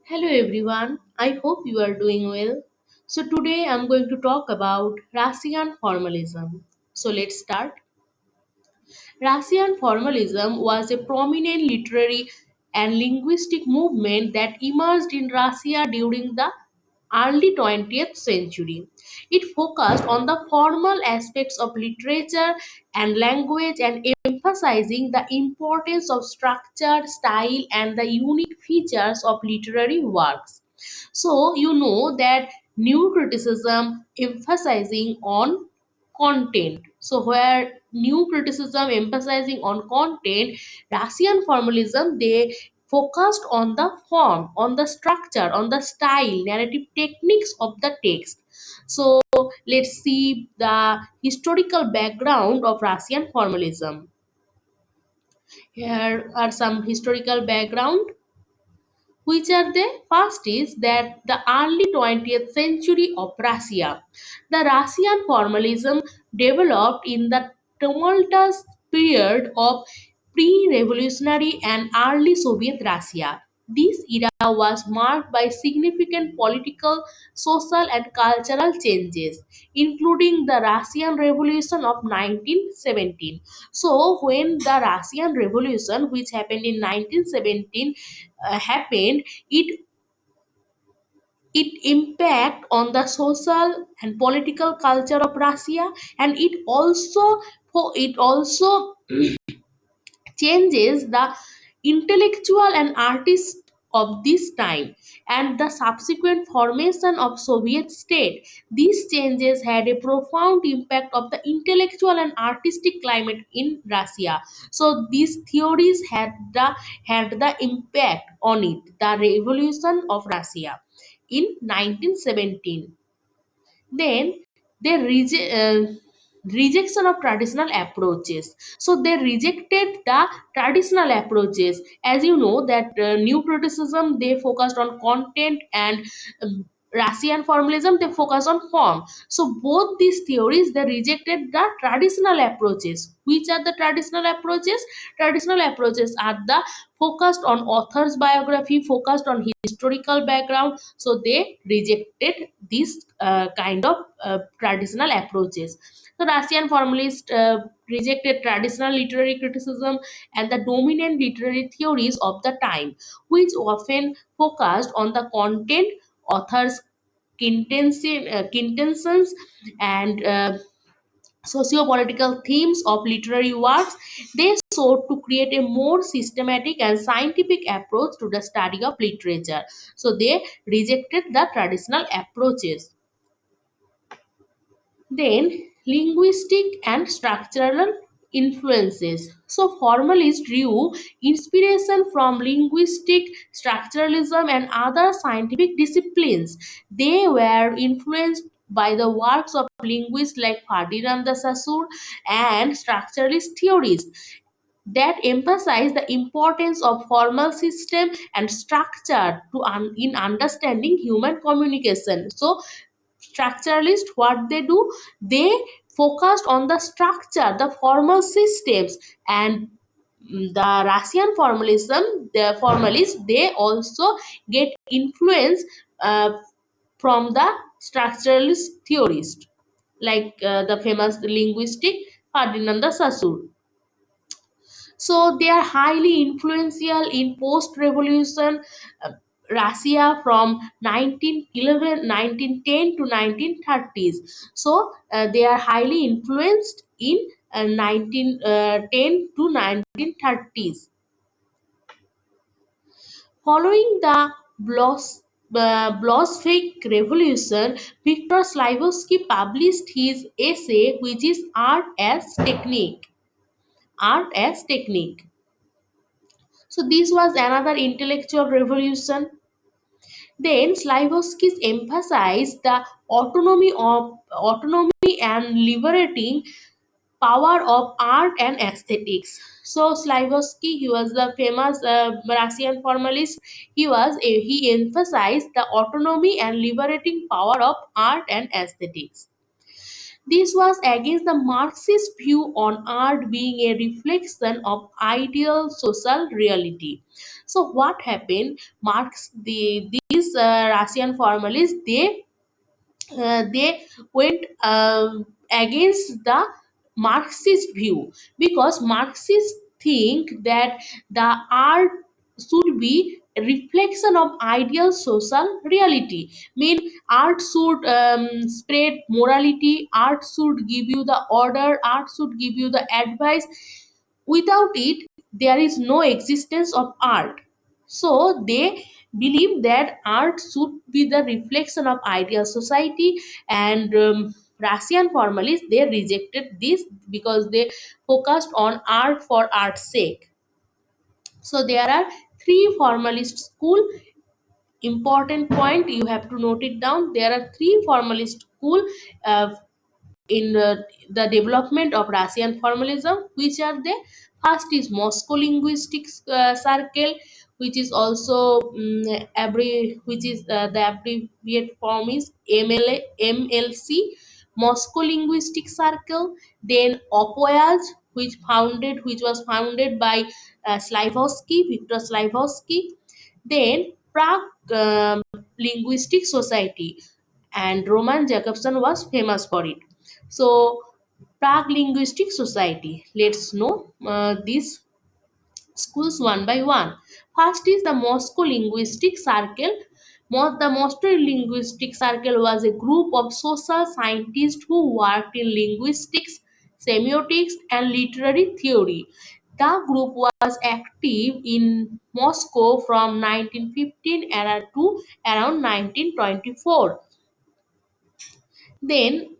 Hello everyone, I hope you are doing well. So today I'm going to talk about Russian formalism. So let's start. Russian formalism was a prominent literary and linguistic movement that emerged in Russia during the early 20th century. It focused on the formal aspects of literature and language and emphasizing the importance of structure, style, and the unique features of literary works. So, you know that new criticism emphasizing on content. So, where new criticism emphasizing on content, Russian formalism they focused on the form, on the structure, on the style, narrative techniques of the text. So, let's see the historical background of Russian formalism. Here are some historical background. Which are they? First is that the early 20th century of Russia. The Russian formalism developed in the tumultuous period of pre-revolutionary and early Soviet Russia. This era was marked by significant political, social, and cultural changes, including the Russian Revolution of 1917. So, when the Russian Revolution, which happened in 1917, happened, it impact on the social and political culture of Russia, and it also changes the intellectual and artist of this time and the subsequent formation of Soviet state. These changes had a profound impact of the intellectual and artistic climate in Russia. So these theories had the impact on it, the revolution of Russia in 1917. Then they rejection of traditional approaches. So they rejected the traditional approaches. As you know that new criticism they focused on content, and Russian formalism they focus on form. So both these theories they rejected the traditional approaches. Which are the traditional approaches? Traditional approaches are the focused on author's biography, focused on historical background. So they rejected this kind of traditional approaches. The Russian formalists rejected traditional literary criticism and the dominant literary theories of the time, which often focused on the content, authors' intentions, and socio-political themes of literary works. They sought to create a more systematic and scientific approach to the study of literature. So they rejected the traditional approaches. Then, linguistic and structural influences. So, formalists drew inspiration from linguistic structuralism and other scientific disciplines. They were influenced by the works of linguists like Ferdinand de Saussure and structuralist theories that emphasize the importance of formal system and structure in understanding human communication. So structuralists what they do, they focused on the structure, the formal systems, and the Russian formalism, the formalists they also get influence from the structuralist theorist like the famous linguistic Ferdinand de Saussure. So they are highly influential in post-revolution Russia from 1911, 1910 to 1930s. So they are highly influenced in 1910 to 1930s. Following the Bolshevik Revolution, Victor Slavovsky published his essay, which is Art as Technique. Art as Technique. So this was another intellectual revolution. Then Slavovsky emphasized the autonomy and liberating power of art and aesthetics. So Slavovsky, he was the famous Russian formalist. He emphasized the autonomy and liberating power of art and aesthetics. This was against the Marxist view on art being a reflection of ideal social reality. So what happened? These Russian formalists, they went against the Marxist view, because Marxists think that the art should be a reflection of ideal social reality. Mean art should spread morality, art should give you the order, art should give you the advice. Without it, there is no existence of art. So they believe that art should be the reflection of ideal society, and Russian formalists, they rejected this because they focused on art for art's sake. So there are three formalist school. Important point, you have to note it down. There are three formalist school uh, in the development of Russian formalism. Which are they? First is Moscow Linguistics Circle, which is also which is the abbreviate form is MLC, Moscow Linguistic Circle. Then Opoyaz, which was founded by Victor Slavovsky. Then Prague Linguistic Society, and Roman Jacobson was famous for it. So, Prague Linguistic Society. Let's know these schools one by one. First is the Moscow Linguistic Circle. The Moscow Linguistic Circle was a group of social scientists who worked in linguistics, semiotics, and literary theory. The group was active in Moscow from 1915 era to around 1924. Then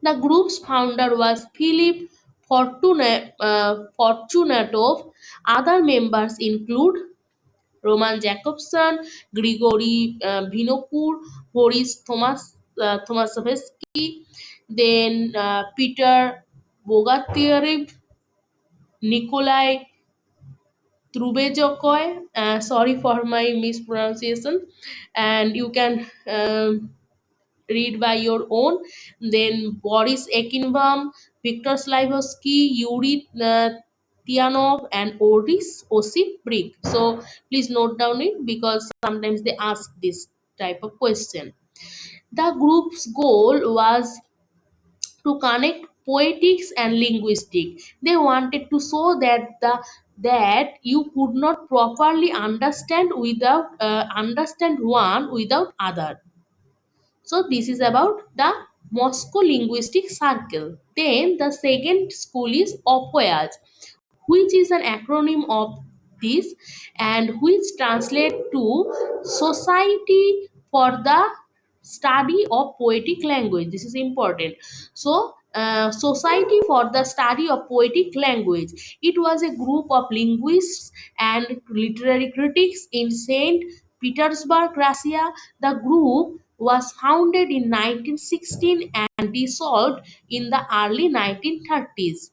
the group's founder was Philip Fortunatov. Other members include Roman Jacobson, Grigory Vinokur, Boris Tomasevsky, then Peter Bogatyev, Nikolai Trubejokoy. Sorry for my mispronunciation, and you can read by your own. Then Boris Ekinbaum, Viktor Slavovsky, Yuri Tianov, and Osip Brick. So please note down it, because sometimes they ask this type of question. The group's goal was to connect poetics and linguistics. They wanted to show that you could not properly understand one without other. So this is about the Moscow Linguistic Circle. Then the second school is OPOYAS, which is an acronym of this, and which translate to Society for the Study of Poetic Language. This is important. So Society for the Study of Poetic Language. It was a group of linguists and literary critics in Saint Petersburg, Russia. The group was founded in 1916 and dissolved in the early 1930s.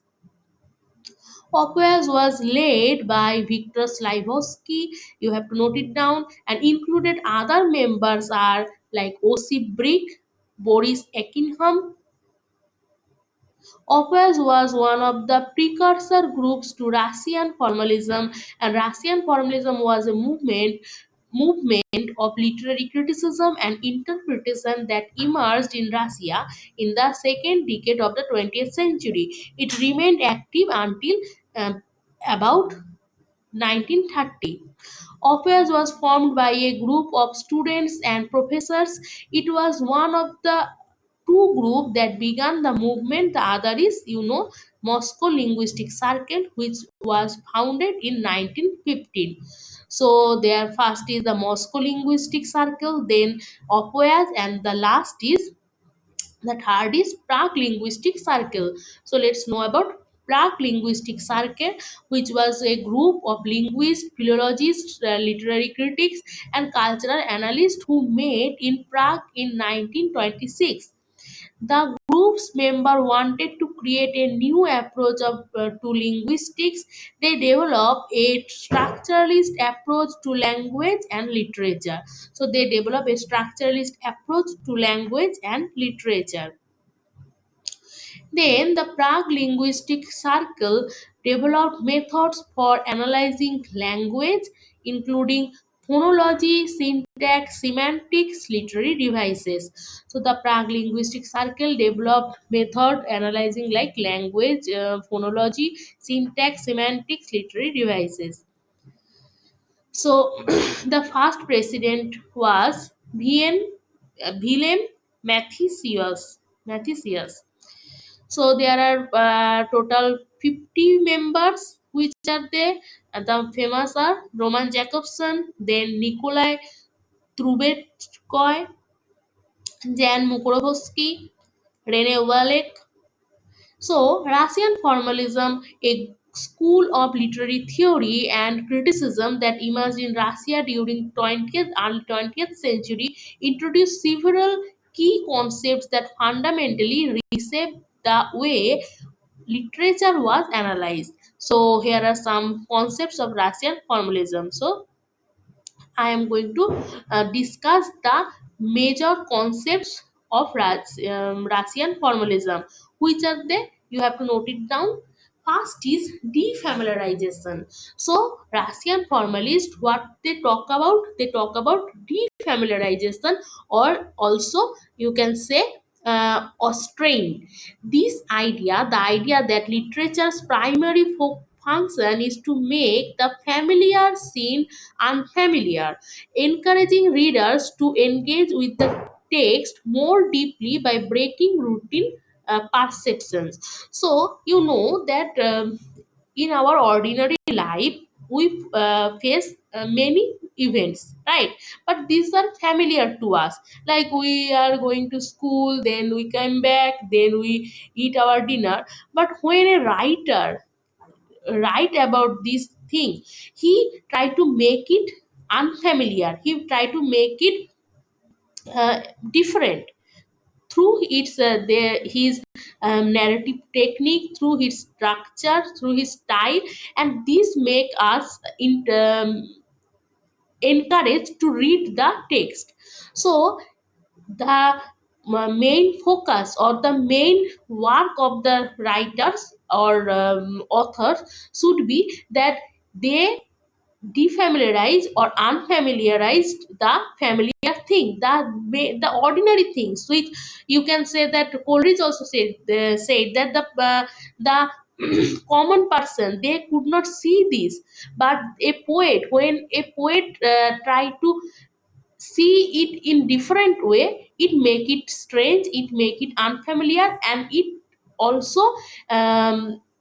Opus was led by Victor Slavovsky, you have to note it down, and included other members are like Osip Brick, Boris Ekinham. Opus was one of the precursor groups to Russian formalism, and Russian formalism was a movement of literary criticism and interpretation that emerged in Russia in the second decade of the 20th century. It remained active until um, about 1930. Opus was formed by a group of students and professors. It was one of the two groups that began the movement. The other is, Moscow Linguistic Circle, which was founded in 1915. So their first is the Moscow Linguistic Circle, then Opus, and the third is Prague Linguistic Circle. So let's know about Prague Linguistic Circle, which was a group of linguists, philologists, literary critics, and cultural analysts who met in Prague in 1926. The group's member wanted to create a new approach to linguistics. They developed a structuralist approach to language and literature. So they developed a structuralist approach to language and literature. Then the Prague Linguistic Circle developed methods for analyzing language, including phonology, syntax, semantics, literary devices. So the Prague Linguistic Circle developed method analyzing like language, phonology, syntax, semantics, literary devices. So the first president was Willem Mathesius. So there are total 50 members, which are there. The famous are Roman Jacobson, then Nikolai Trubetskoy, Jan Mukorovsky, Rene Walek. So Russian formalism, a school of literary theory and criticism that emerged in Russia during 20th and 20th century, introduced several key concepts that fundamentally reshaped the way literature was analyzed. So here are some concepts of Russian formalism. So I am going to discuss the major concepts of Russian formalism. Which are they? You have to note it down. First is defamiliarization. So Russian formalists, what they talk about? They talk about defamiliarization, or also you can say Austrain. This idea, the idea that literature's primary function is to make the familiar seen unfamiliar, encouraging readers to engage with the text more deeply by breaking routine perceptions. So, you know that in our ordinary life, we face many events, right? But these are familiar to us. Like we are going to school, then we come back, then we eat our dinner. But when a writer write about this thing, he try to make it unfamiliar, he try to make it different through its his narrative technique, through his structure, through his style, and this make us encouraged to read the text. So the main focus or the main work of the writers or authors should be that they defamiliarize or unfamiliarized the familiar thing, the ordinary things, which you can say that Coleridge also said that the common person, they could not see this, but a poet, when a poet try to see it in different way, it make it strange, it make it unfamiliar, and also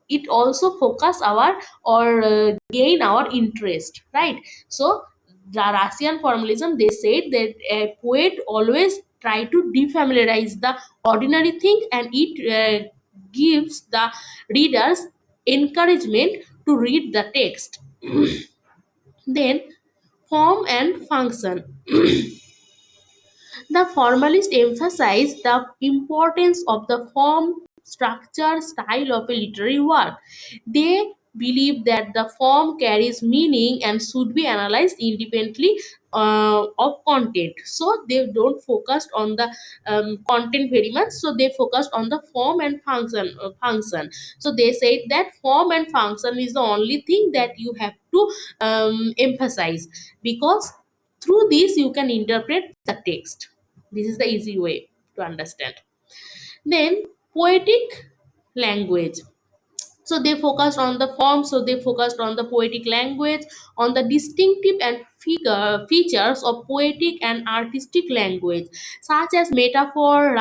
it also focus our or gain our interest, right? So the Russian formalism, they said that a poet always try to defamiliarize the ordinary thing, and it gives the readers encouragement to read the text. Then form and function. The formalists emphasize the importance of the form, structure, style of a literary work. They believe that the form carries meaning and should be analyzed independently of content. So they don't focus on the content very much. So they focused on the form and function. So they said that form and function is the only thing that you have to emphasize, because through this you can interpret the text. This is the easy way to understand. Then poetic language. So they focused on the form, so they focused on the poetic language, on the distinctive and features of poetic and artistic language, such as metaphor,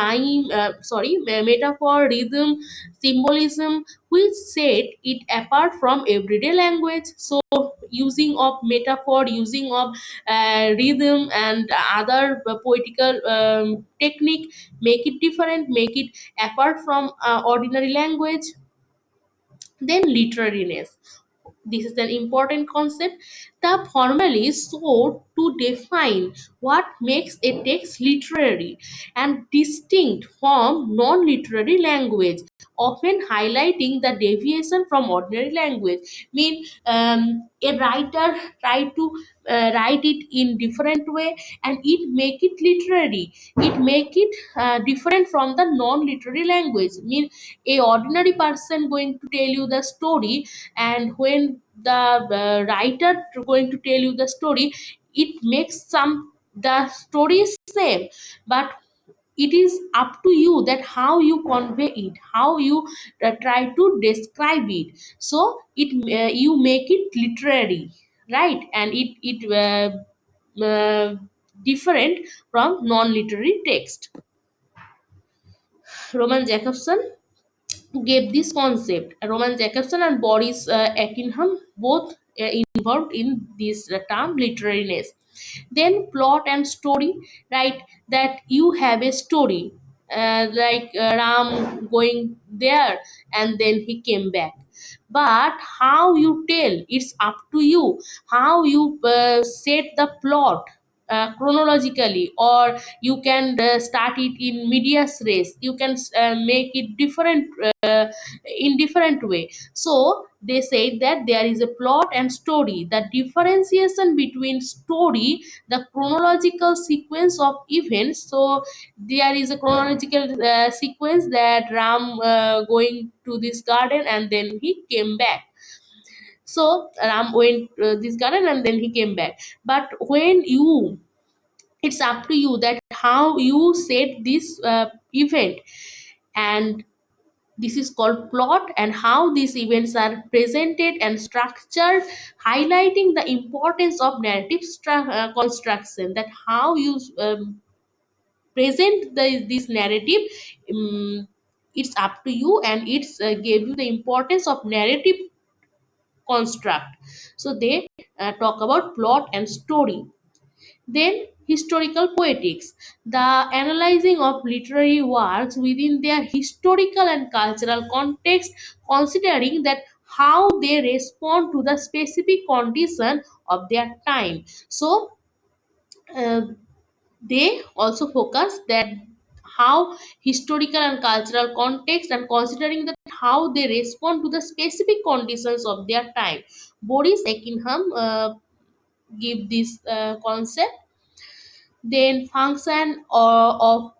rhythm, symbolism, which set it apart from everyday language. So using of metaphor, using of rhythm and other poetical technique, make it different, make it apart from ordinary language. Then literariness. This is an important concept. The formalists sought to define what makes a text literary and distinct from non literary language, often highlighting the deviation from ordinary language. Mean a writer try to write it in different way and it make it literary, it make it different from the non literary language. Mean a ordinary person going to tell you the story, and when the writer going to tell you the story, it makes some the story is same, but it is up to you that how you convey it, how you try to describe it. So it you make it literary, right? And it different from non literary text. Roman Jacobson gave this concept. Roman Jacobson and Boris Ekinham both involved in this term literariness. Then plot and story, right? That you have a story, like Ram going there and then he came back. But how you tell, it's up to you. How you set the plot chronologically, or you can start it in medias res, you can make it different in different way. So they said that there is a plot and story. The differentiation between story, the chronological sequence of events. So there is a chronological sequence that Ram going to this garden and then he came back. So Ram went this garden and then he came back. But when you, it's up to you that how you set this event, and this is called plot, and how these events are presented and structured, highlighting the importance of narrative construction, that how you present this narrative. It's up to you, and it's gave you the importance of narrative construct. So they talk about plot and story. Then, historical poetics, the analyzing of literary works within their historical and cultural context, considering that how they respond to the specific condition of their time. So, uh, they also focus that how historical and cultural context, and considering that how they respond to the specific conditions of their time. Boris Ekinham give this concept. Then function of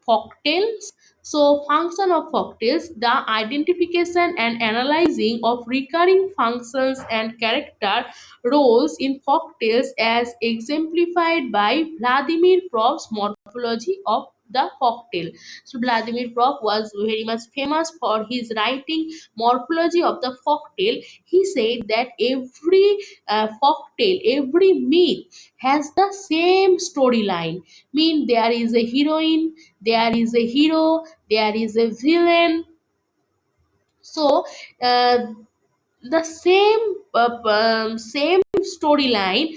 folktales. So function of folktales, the identification and analyzing of recurring functions and character roles in folktales as exemplified by Vladimir Prop's morphology of the folktale. So Vladimir Prop was very much famous for his writing morphology of the folktale. He said that every folktale, every myth has the same storyline. Mean there is a heroine, there is a hero, there is a villain. So uh, the same storyline,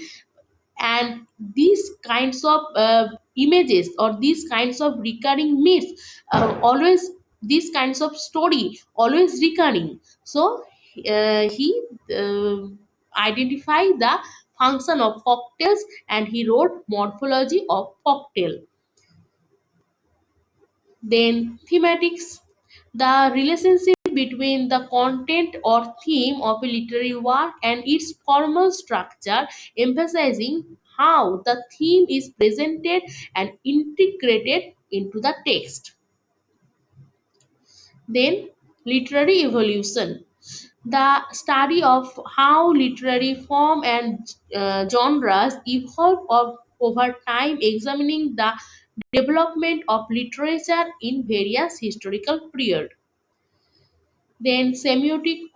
and these kinds of images or these kinds of recurring myths, always these kinds of story always recurring. So he uh, identified the function of folktales, and he wrote morphology of folktale. Then thematics, the relationship between the content or theme of a literary work and its formal structure, emphasizing how the theme is presented and integrated into the text. Then literary evolution, the study of how literary form and genres evolve over time, examining the development of literature in various historical periods. Then semiotics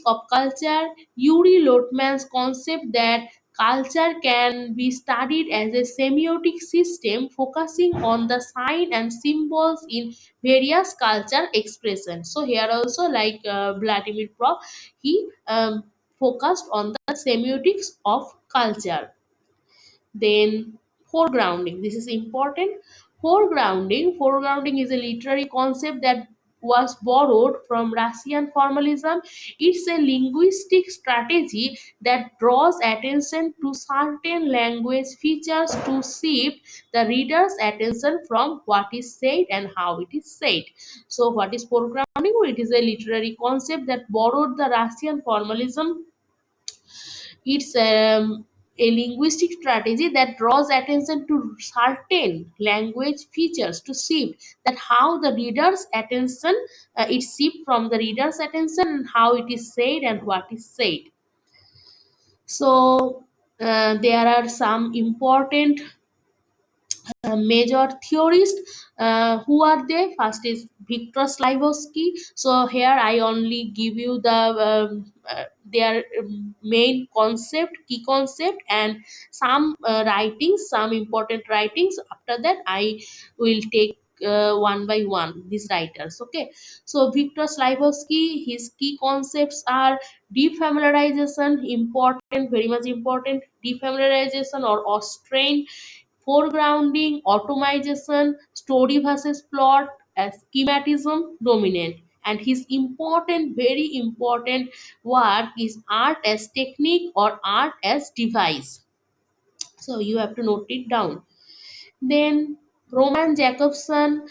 of culture. Yuri Lotman's concept that culture can be studied as a semiotic system, focusing on the sign and symbols in various culture expressions. So here also, like Vladimir Prop, he focused on the semiotics of culture. Then foregrounding. This is important. Foregrounding. Foregrounding is a literary concept that was borrowed from Russian formalism. It's a linguistic strategy that draws attention to certain language features to shift the reader's attention from what is said and how it is said. So, what is foregrounding? It is a literary concept that borrowed the Russian formalism. It's a linguistic strategy that draws attention to certain language features to shift that how the reader's attention it shift from the reader's attention and how it is said and what is said. So there are some important major theorists. Who are they? First is Victor Slavosky. So here I only give you the their main concept, key concept, and some writings, some important writings. After that, I will take one by one these writers. Okay. So Victor Slavosky, his key concepts are defamiliarization, important, very much important. Defamiliarization or restraint, foregrounding, automation, story versus plot, as schematism dominant. And his important, very important work is art as technique or art as device. So you have to note it down. Then Roman Jacobson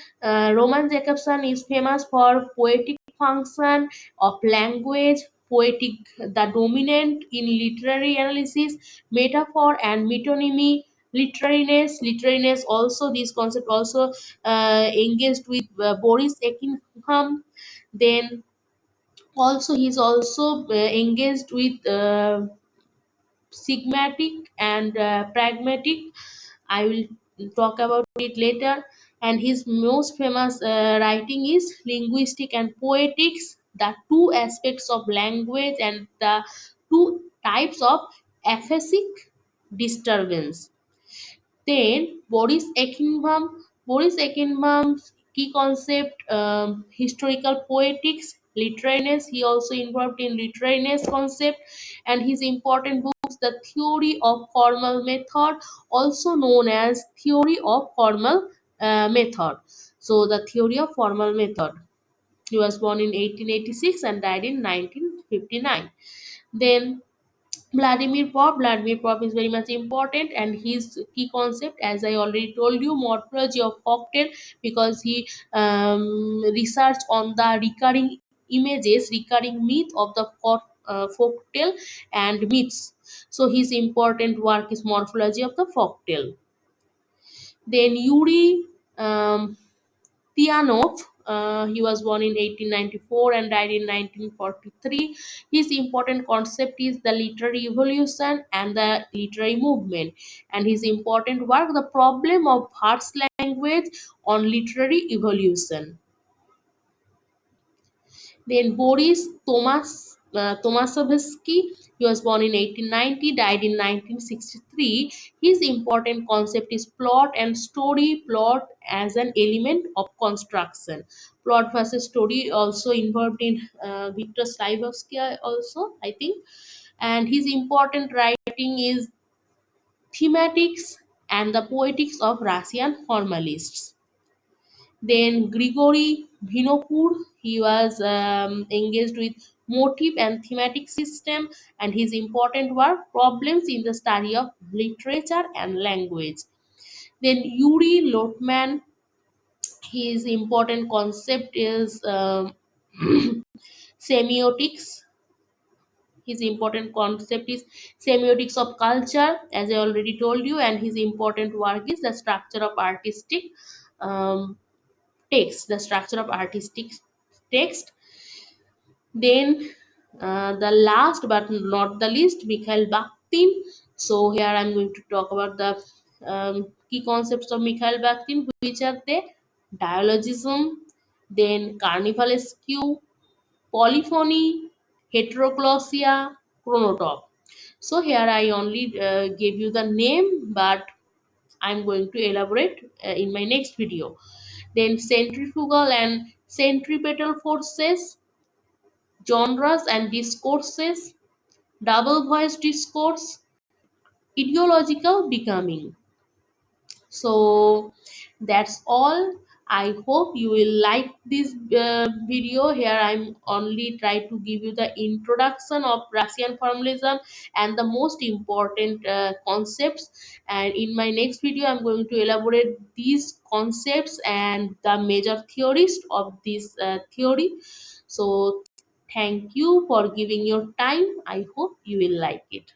is famous for poetic function of language, poetic the dominant in literary analysis, metaphor and metonymy, literariness also this concept also engaged with Boris Ekinham. Then also he's also engaged with sigmatic and pragmatic. I will talk about it later. And his most famous writing is Linguistic and Poetics, the two aspects of language and the two types of aphasic disturbance. Then Boris Ekinbom's key concept, historical poetics, literariness. He also involved in literariness concept, and his important books, the theory of formal method, also known as theory of formal method. So the theory of formal method. He was born in 1886 and died in 1959. Then Vladimir Pop is very much important, and his key concept, as I already told you, morphology of folktale, because he researched on the recurring images, recurring myth of the folktale and myths. So his important work is morphology of the folktale. Then Yuri um, Tianov, he was born in 1894 and died in 1943. His important concept is the literary evolution and the literary movement. And his important work, The Problem of Verse Language on Literary Evolution. Then Boris Tomasovsky, he was born in 1890, died in 1963. His important concept is plot and story, plot as an element of construction. Plot versus story also involved in Victor Slavovsky also, I think. And his important writing is Thematics and the Poetics of Russian Formalists. Then Grigory Vinokur, he was engaged with motive and thematic system, and his important work, Problems in the Study of Literature and Language. Then Yuri Lotman, his important concept is semiotics. His important concept is semiotics of culture, as I already told you, and his important work is the structure of artistic um, text, the structure of artistic text. Then the last but not the least, Mikhail Bakhtin. So here I'm going to talk about the key concepts of Mikhail Bakhtin, which are the dialogism, then carnivalesque, polyphony, heteroglossia, chronotop. So here I only gave you the name, but I'm going to elaborate in my next video. Then centrifugal and centripetal forces, genres and discourses, double voice discourse, ideological becoming. So that's all. I hope you will like this video. Here I'm only try to give you the introduction of Russian formalism and the most important concepts. And in my next video, I'm going to elaborate these concepts and the major theorists of this theory. So thank you for giving your time. I hope you will like it.